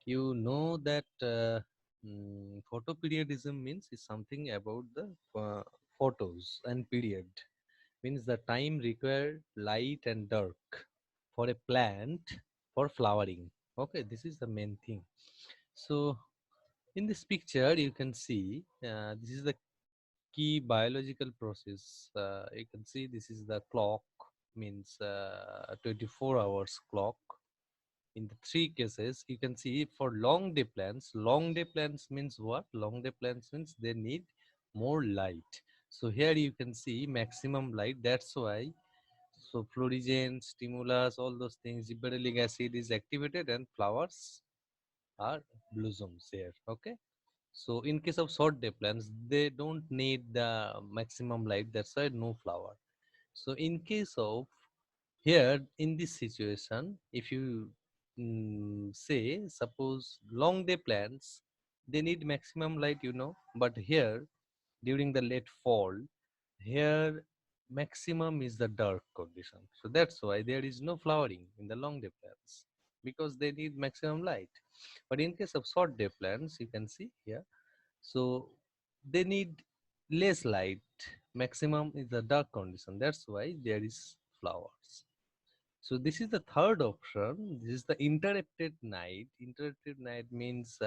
you know that photoperiodism means is something about the photos, and period means the time required light and dark for a plant for flowering. Okay, this is the main thing. So in this picture you can see this is the key biological process. You can see this is the clock, means 24 hours clock. In the three cases you can see for long day plants means what? Long day plants means they need more light. So here you can see maximum light, that's why. So fluorescent stimulus, all those things, gibberellic acid is activated and flowers are blossoms here. Okay, so in case of short day plants they don't need the maximum light, that's why no flower. So in case of here in this situation, if you say suppose long day plants, they need maximum light, but here during the late fall, here maximum is the dark condition. So that's why there is no flowering in the long day plants, because they need maximum light. But in case of short day plants, you can see here, so they need less light. Maximum is the dark condition. That's why there is flowers. So this is the third option. This is the interrupted night. Interrupted night means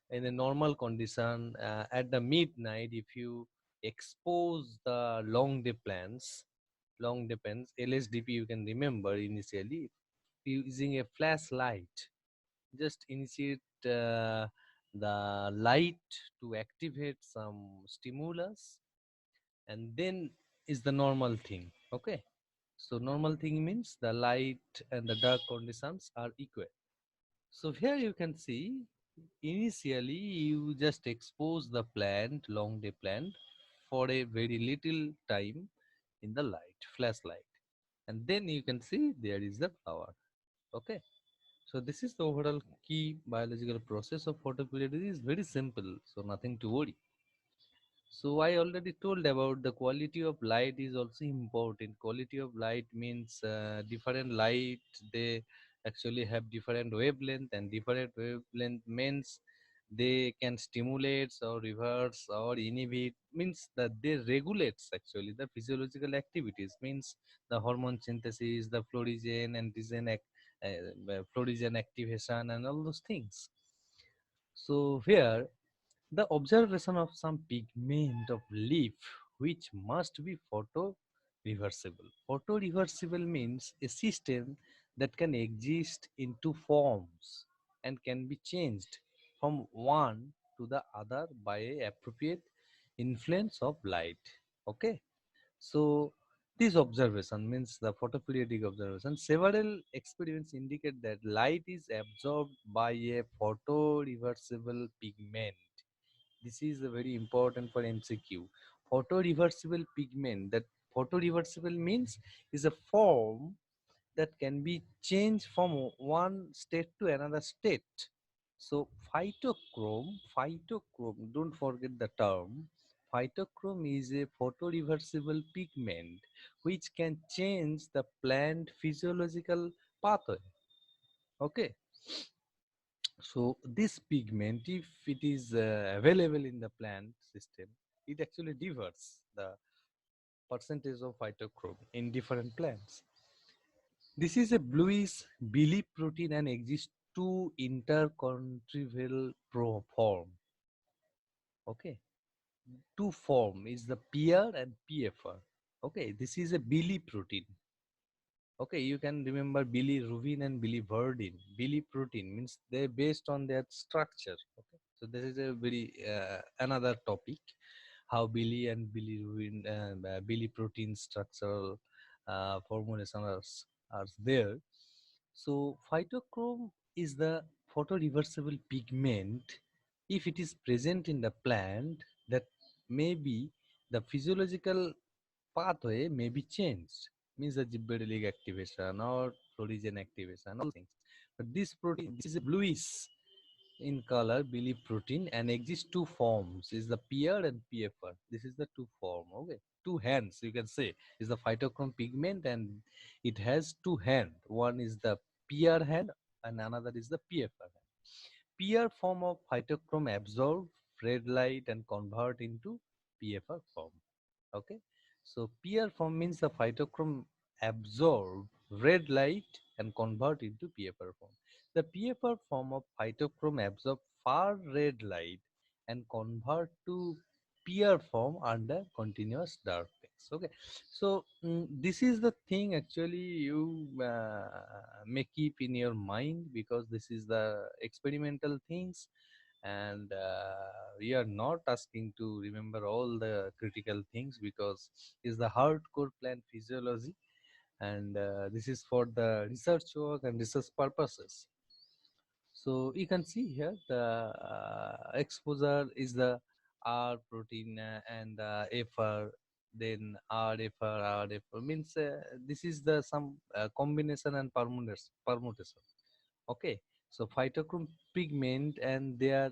in a normal condition at the midnight, if you expose the long day plants, LSDP you can remember initially using a flashlight. Just initiate the light to activate some stimulus, and then is the normal thing. Okay, so normal thing means the light and the dark conditions are equal. So here you can see initially you just expose the plant, long day plant, for a very little time in the light, flashlight, and then you can see there is the flower. Okay, so this is the overall key biological process of photoperiodicity. Is very simple, so nothing to worry. So I already told about the quality of light is also important. Quality of light means different light, they actually have different wavelength, and different wavelength means they can stimulate or reverse or inhibit, means that they regulates actually the physiological activities, means the hormone synthesis, the fluorescent activation and all those things. So here the observation of some pigment of leaf which must be photo reversible. Photo reversible means a system that can exist in two forms and can be changed from one to the other by a appropriate influence of light. Okay, so this observation means the photoperiodic observation. Several experiments indicate that light is absorbed by a photoreversible pigment. This is very important for MCQ. Photoreversible pigment. That photoreversible means is a form that can be changed from one state to another state. So phytochrome, don't forget the term. Phytochrome is a photoreversible pigment which can change the plant physiological pathway. Okay, so this pigment, if it is available in the plant system, it actually differs the percentage of phytochrome in different plants. This is a bluish belly protein and exists two intercontrival form. Okay, two form is the PR and PFR. Okay, this is a belly protein. Okay, you can remember bilirubin and biliverdin. Billy means they're based on their structure. Okay, so this is a very another topic, how billy and bilirubin and billy protein structural formulation are there. So phytochrome is the photoreversible pigment. If it is present in the plant, that may be the physiological pathway may be changed, means the gibberellic activation or fluorescent activation, all things. But this protein, this is a bluish in color, believe protein, and exists two forms, is the PR and PFR. This is the two form. Okay, two hands you can say is the phytochrome pigment, and it has two hand. One is the PR hand and another is the PFR hand. PR form of phytochrome absorb red light and convert into PFR form. Okay, so PR form means the phytochrome absorb red light and convert into PFR form. The PFR form of phytochrome absorb far red light and convert to PR form under continuous darkness. Okay, so this is the thing actually you may keep in your mind, because this is the experimental things, and we are not asking to remember all the critical things, because it's the hardcore plant physiology, and this is for the research work and research purposes. So you can see here the exposure is the R protein and FR, then RFR means this is the some combination and permutation. Okay, so phytochrome pigment and their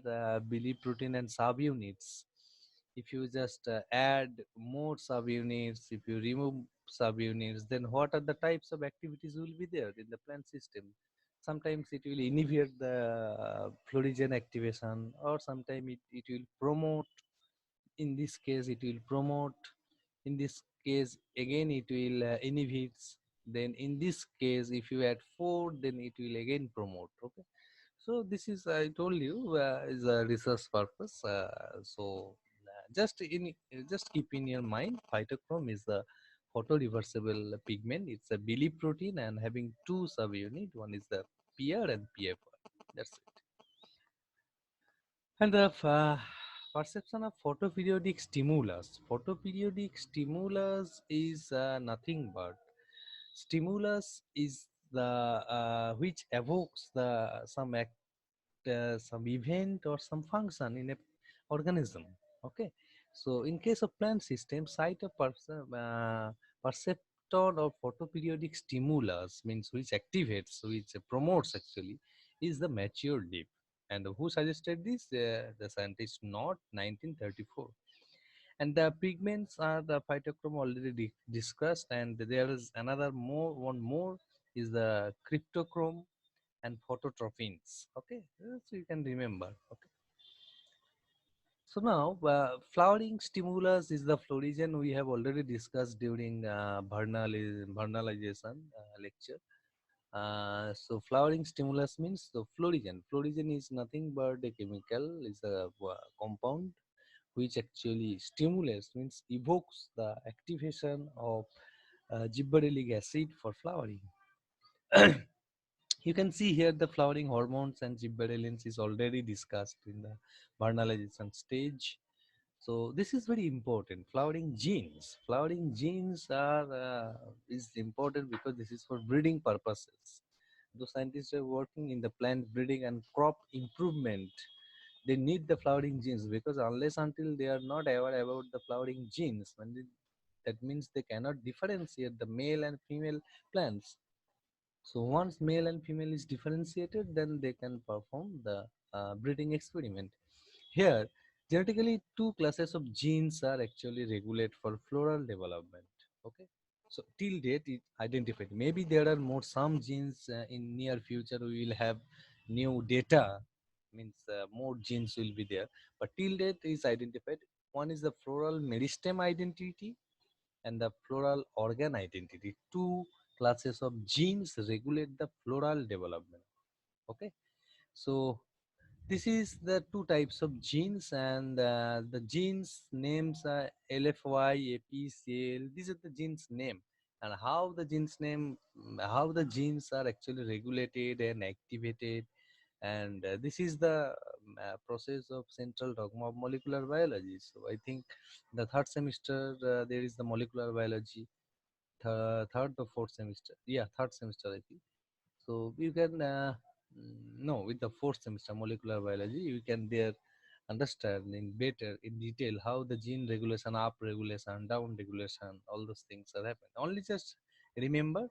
bilirubin and subunits. If you just add more subunits, if you remove subunits, then what are the types of activities will be there in the plant system? Sometimes it will inhibit the fluorescent activation, or sometimes it will promote. In this case, it will promote. In this case, again, it will inhibits. Then in this case, if you add 4, then it will again promote. Okay, so this is, I told you, is a research purpose. Just keep in your mind, phytochrome is the photoreversible pigment. It's a bili protein and having two subunit. One is the PR and PFR. That's it. And the perception of photoperiodic stimulus. Photoperiodic stimulus is nothing but stimulus is the which evokes the some event or some function in a organism. Okay, so in case of plant system, perceptor of photoperiodic stimulus means which activates, which promotes actually, is the mature leaf. And who suggested this? The scientist Knott, 1934. And the pigments are the phytochrome already discussed, and there is another more, one more is the cryptochrome and phototropins. Okay, so you can remember. Okay, so now flowering stimulus is the florization we have already discussed during vernalization lecture. So flowering stimulus means the florization. Florization is nothing but a chemical, is a compound which actually stimulates, means evokes the activation of gibberellic acid for flowering. You can see here the flowering hormones and gibberellins is already discussed in the vernalization stage. So this is very important. Flowering genes. Flowering genes are is important because this is for breeding purposes. Those scientists are working in the plant breeding and crop improvement. They need the flowering genes, because unless until they are not aware about the flowering genes, that means they cannot differentiate the male and female plants. So once male and female is differentiated, then they can perform the breeding experiment. Here, genetically, two classes of genes are actually regulate for floral development. Okay, so till date it identified. Maybe there are more some genes in near future. We will have new data, means more genes will be there. But till date is identified. One is the floral meristem identity and the floral organ identity. Two classes of genes regulate the floral development. Okay, so this is the two types of genes, and the genes names are LFY, APCL. These are the genes name, and how the genes name, how the genes are actually regulated and activated, and this is the process of central dogma of molecular biology. So I think the third semester there is the molecular biology, third or fourth semester. Yeah, third semester I think. So you can no, with the fourth semester molecular biology, you can there understand in better in detail how the gene regulation, up regulation, down regulation, all those things are happening. Only just remember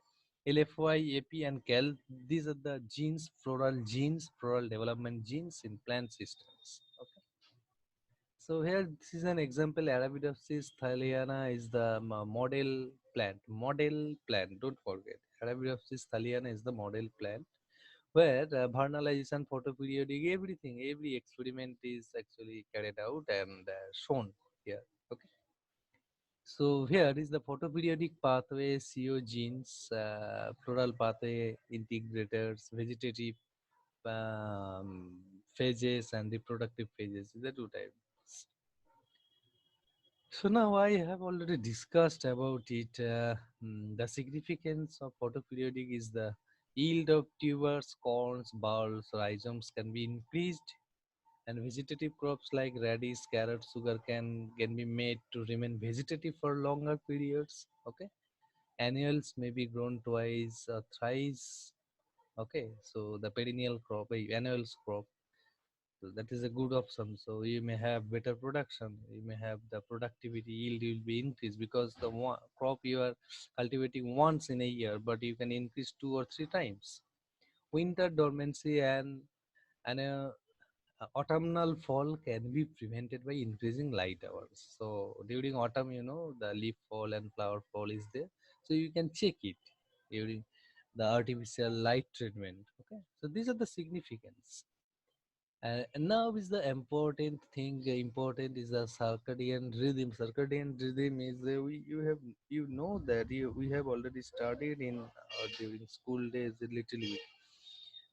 LFY, AP, and CAL. These are the genes, floral development genes in plant systems. Okay. So here, this is an example. Arabidopsis thaliana is the model plant. Model plant. Don't forget, Arabidopsis thaliana is the model plant where vernalization, photoperiodic, everything, every experiment is actually carried out and shown here. Okay. So here is the photoperiodic pathway, CO genes, floral pathway integrators, vegetative um, phases and reproductive phases. Is the two types. So now I have already discussed about it. The significance of photoperiodic is the yield of tubers, corns, bulbs, rhizomes can be increased, and vegetative crops like radish, carrot, sugar can be made to remain vegetative for longer periods. Okay, annuals may be grown twice or thrice. Okay, so the perennial crop, annuals crop, so that is a good option. So you may have better production. You may have the productivity yield will be increased because the crop you are cultivating once in a year, but you can increase two or three times. Winter dormancy and autumnal fall can be prevented by increasing light hours. So during autumn, the leaf fall and flower fall is there, so you can check it during the artificial light treatment. Okay, so these are the significance. And now is the important thing. Important is the circadian rhythm. Circadian rhythm is you have that we have already studied in during school days a little bit.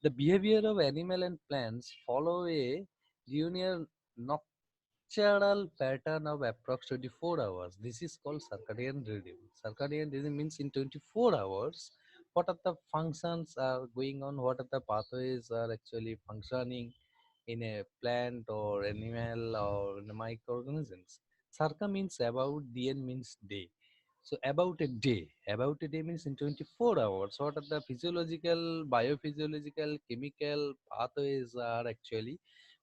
The behavior of animal and plants follow a linear nocturnal pattern of approx 24 hours. This is called circadian rhythm. Circadian rhythm means in 24 hours, what are the functions are going on, what are the pathways are actually functioning in a plant or animal or in a microorganisms. Circa means about, dn means day. So about a day means in 24 hours, what are the physiological, biophysiological, chemical pathways are actually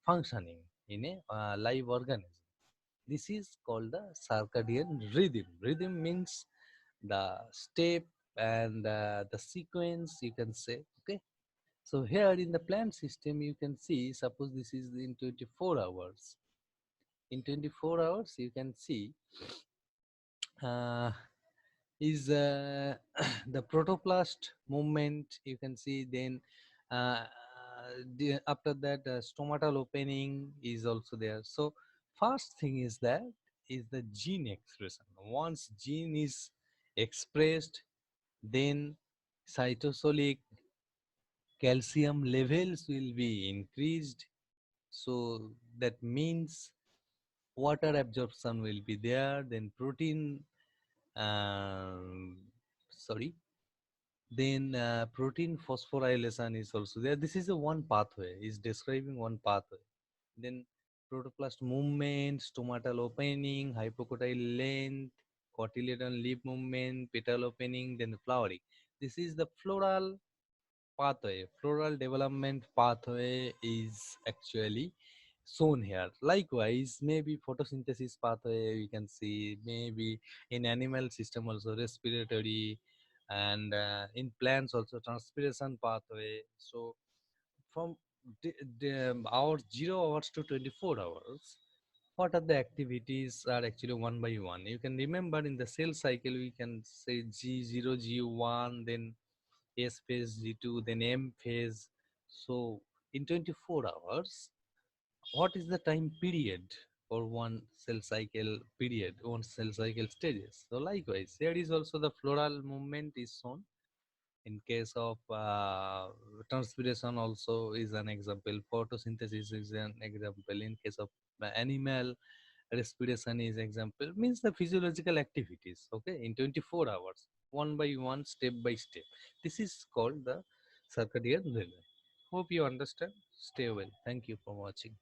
functioning in a live organism. This is called the circadian rhythm. Rhythm means the step and the sequence, you can say. Okay. So here in the plant system, you can see, suppose this is in 24 hours. In 24 hours, you can see uh, is the protoplast movement. You can see then after that stomatal opening is also there. So first thing is that is the gene expression. Once gene is expressed, then cytosolic calcium levels will be increased. So that means water absorption will be there, then protein, um, sorry, then protein phosphorylation is also there. This is a one pathway, is describing one pathway. Then protoplast movement, stomatal opening, hypocotyle length, cotyledon leaf movement, petal opening, then flowering. This is the floral pathway. Floral development pathway is actually shown here. Likewise, maybe photosynthesis pathway we can see, maybe in animal system also respiratory, and in plants also transpiration pathway. So from hours 0 hours to 24 hours, what are the activities are actually one by one. You can remember in the cell cycle we can say G0, G1, then S phase, G2, then M phase. So in 24 hours, what is the time period for one cell cycle period, one cell cycle stages? So likewise, there is also the floral movement is shown. In case of transpiration also is an example. Photosynthesis is an example. In case of animal, respiration is example. Means the physiological activities. Okay, in 24 hours, one by one, step by step. This is called the circadian rhythm. Hope you understand. Stay well. Thank you for watching.